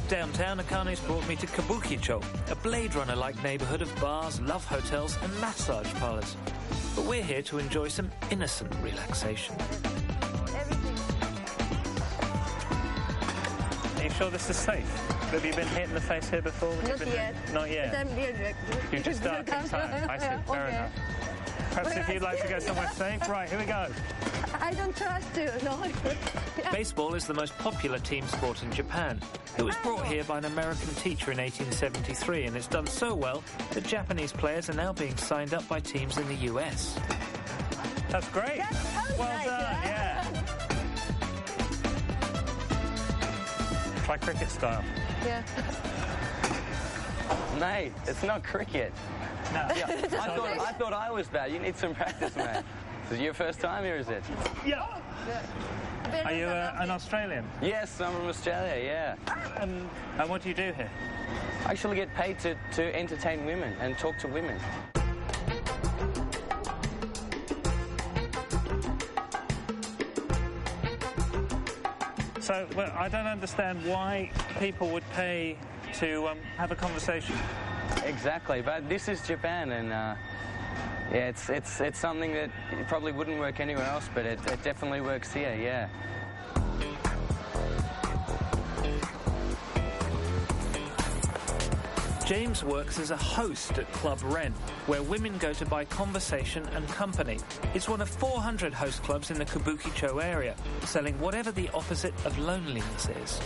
Downtown, Akane's brought me to Kabukicho, a Blade Runner-like neighbourhood of bars, love hotels and massage parlours. But we're here to enjoy some innocent relaxation. Are you sure this is safe? Have you been hit in the face here before? Not yet. Not yet? You just started in time. I see, fair enough. Perhaps if you'd like to go somewhere safe. Right, here we go. I don't trust you, no. Baseball is the most popular team sport in Japan. It was brought here by an American teacher in 1873, and it's done so well that Japanese players are now being signed up by teams in the US. That's great. Well done, yeah. Try cricket style. Yeah. Mate, it's not cricket. No. Yeah, I thought I was bad. You need some practice, mate. Is it your first time here, is it? Yeah. Are you an Australian? Yes, I'm from Australia, yeah. And what do you do here? I actually get paid to entertain women and talk to women. So, well, I don't understand why people would pay to have a conversation. Exactly, but this is Japan, and yeah, it's something that probably wouldn't work anywhere else, but it definitely works here, yeah. James works as a host at Club Ren, where women go to buy conversation and company. It's one of 400 host clubs in the Kabukicho area, selling whatever the opposite of loneliness is.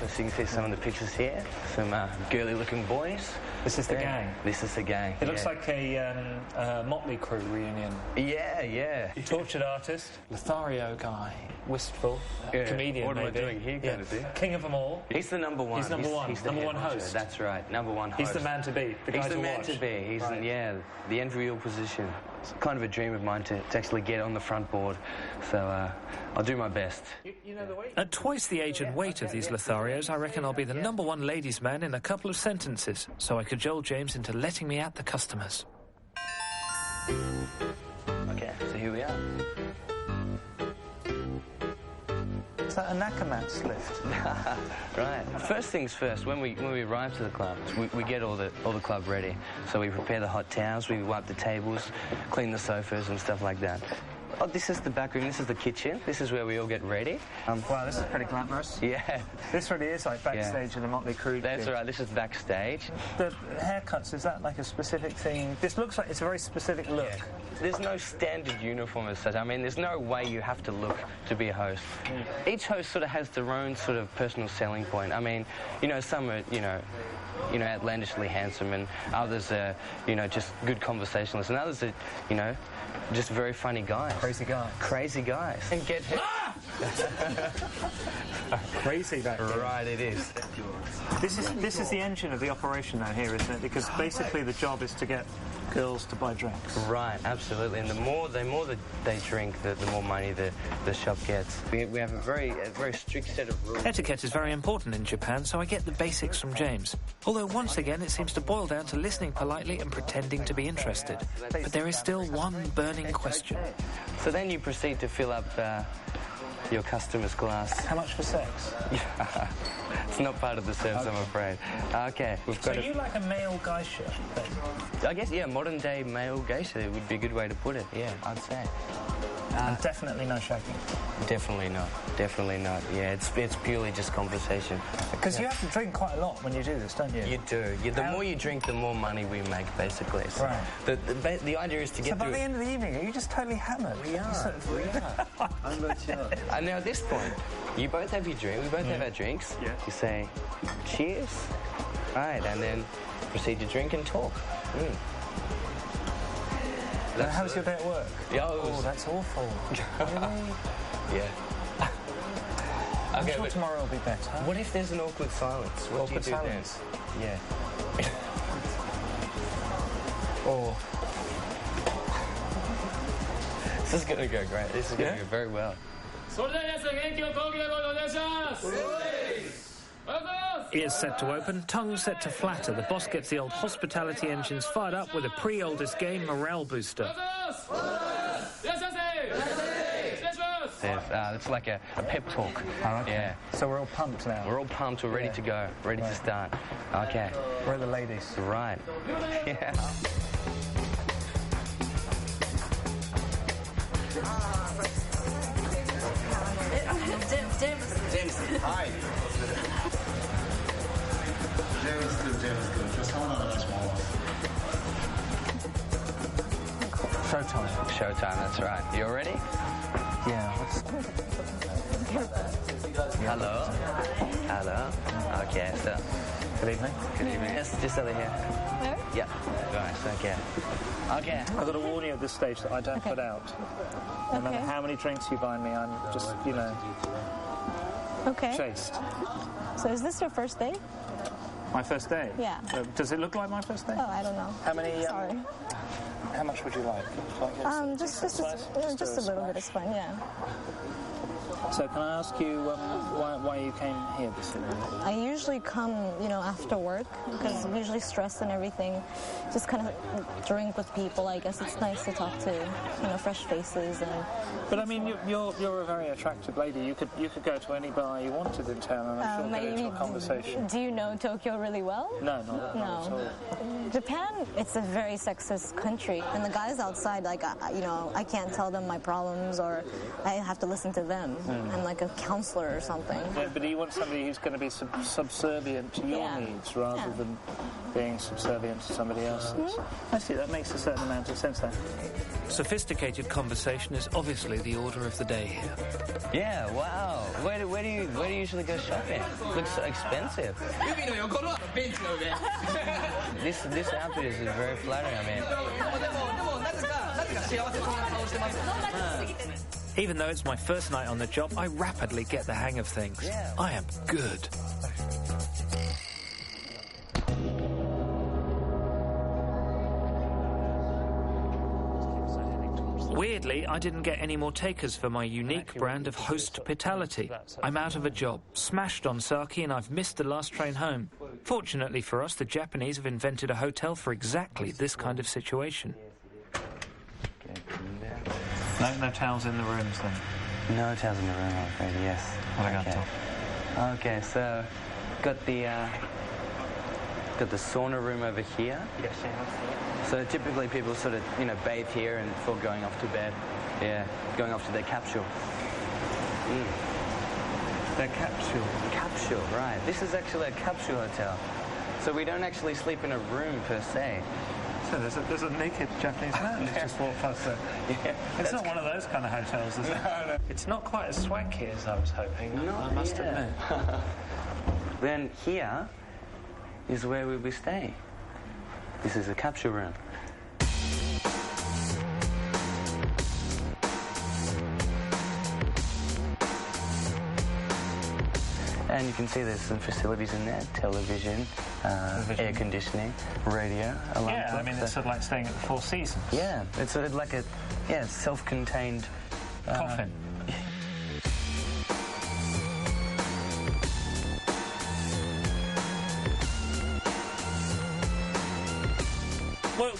So you can see some of the pictures here, some girly-looking boys. This is the gang. This is the gang. It looks like a Motley Crue reunion. Yeah, yeah. Tortured artist, Lothario guy, wistful, comedian. What am I maybe. doing here, kind of thing? King of them all. He's the number one. He's number one. He's the number one head host. That's right, number one host. He's the man to be. The guy He's the to man watch. to be. He's right. Yeah, the enviable position. It's kind of a dream of mine to actually get on the front board. So I'll do my best. You know the way? At twice the age and weight of these Lotharios, I reckon I'll be the number one ladies' man in a couple of sentences, so I cajole James into letting me at the customers. Okay, so here we are. Is that a Nakamatsu lift? Right. First things first, when we arrive to the club, we get all the club ready. So we prepare the hot towels, we wipe the tables, clean the sofas and stuff like that. Oh, this is the back room, this is the kitchen. This is where we all get ready. Wow, this is pretty glamorous. Yeah. This really is like backstage in a Motley Crue. That's right, this is backstage. The haircuts, is that like a specific thing? This looks like it's a very specific look. Yeah. There's no standard uniform as such. I mean, there's no way you have to look to be a host. Each host sort of has their own sort of personal selling point. I mean, you know, some are, you know, outlandishly handsome, and others are, you know, just good conversationalists, and others are, you know, just very funny guys. Crazy guys. Crazy guys. And get crazy back there. Right, it is. This is the engine of the operation now here, isn't it? Because basically the job is to get girls to buy drinks. Right, absolutely. And the more they drink, the more money the shop gets. We have a very strict set of rules. Etiquette is very important in Japan, so I get the basics from James. Although once again it seems to boil down to listening politely and pretending to be interested. But there is still one burning question. So then you proceed to fill up your customer's glass. How much for sex? It's not part of the service, I'm afraid. Okay, we've got. So you like a male geisha thing? I guess, yeah, modern day male geisha would be a good way to put it. Yeah, I'd say. And definitely no shagging. Definitely not. Definitely not. Yeah, it's purely just conversation. Because you have to drink quite a lot when you do this, don't you? You do. The more you drink, the more money we make, basically. So right. The idea is to get through. So by the end of the evening, are you just totally hammered? We are. I'm not sure. And now at this point, you both have your drink. We both have our drinks. Yeah. You say, cheers. Right, and then proceed to drink and talk. How was your day at work? Yeah, oh, that's awful. Really? Yeah. I'm sure tomorrow will be better. What if there's an awkward silence? What do you do then? Yeah. Or... This is going to go great. This is going to go very well. Ears set to open, tongue set to flatter. The boss gets the old hospitality engines fired up with a pre-oldest game morale booster. yes. It's like a pep talk. Oh, okay. Yeah. So we're all pumped now. We're all pumped. We're ready to go. Ready to start. Okay. Where are the ladies? Right. Yeah. James. Hi. Showtime. Showtime, that's right. You all ready? Yeah. Hello. Hello. Okay, so. Good evening. Good evening. Just over here. Where? Yeah. Right, okay. Okay. I've got to warn you at this stage that I don't put out. No matter how many drinks you buy me, I'm just, Okay. chased. So is this your first day? My first day? Yeah. Does it look like my first day? Oh, I don't know. How many? Sorry. How much would you like? Just a little bit is fine. Yeah. So can I ask you why you came here this evening? I usually come, after work because I'm usually stressed and everything. Just kind of drink with people. I guess it's nice to talk to, fresh faces and. But I mean, you're a very attractive lady. You could go to any bar you wanted in town, and I'm sure get into a conversation. Do you know Tokyo really well? No, not at all. Japan, it's a very sexist country, and the guys outside, I can't tell them my problems, or I have to listen to them. I'm like a counselor or something. Yeah, but you want somebody who's going to be subservient to your needs rather than being subservient to somebody else's. I see, that makes a certain amount of sense there. Sophisticated conversation is obviously the order of the day here. Yeah, wow. Where do you usually go shopping? Looks so expensive. This outfit is very flattering, I mean. Even though it's my first night on the job, I rapidly get the hang of things. Yeah. I am good. Weirdly, I didn't get any more takers for my unique brand of hospitality. I'm out of a job, smashed on sake, and I've missed the last train home. Fortunately for us, the Japanese have invented a hotel for exactly this kind of situation. No towels in the rooms then? No towels in the room, I'm afraid, yes. What I got to? Okay, so got the sauna room over here. So typically people sort of, bathe here and before going off to bed. Yeah, going off to their capsule. Their capsule? Capsule, right. This is actually a capsule hotel. So we don't actually sleep in a room per se. So there's a naked Japanese man who's just walked past there. Yeah, it's not one of those kind of hotels, is it? No. It's not quite as swanky as I was hoping, I must admit. Then here is where we'll be staying. This is a capsule room. And you can see there's some facilities in there, television, air conditioning, radio, alarm clock. I mean, it's sort of like staying at the Four Seasons. Yeah, it's sort of like a self-contained... coffin.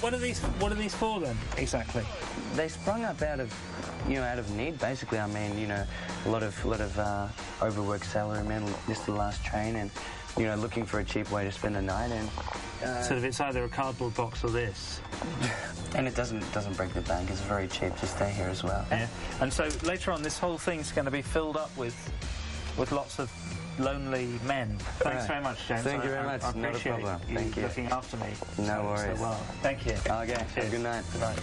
What are these for then, exactly? They sprung up out of need, basically. I mean, a lot of overworked salarymen missed the last train and, looking for a cheap way to spend the night. And sort of, it's either a cardboard box or this. And it doesn't break the bank. It's very cheap to stay here as well. Yeah. And so later on, this whole thing's going to be filled up with lots of lonely men. Thanks very much, James. Thank you very much. I appreciate Not a problem. you Thank you. looking after me. No worries. So well. Thank you. Okay. Have a good night. Bye.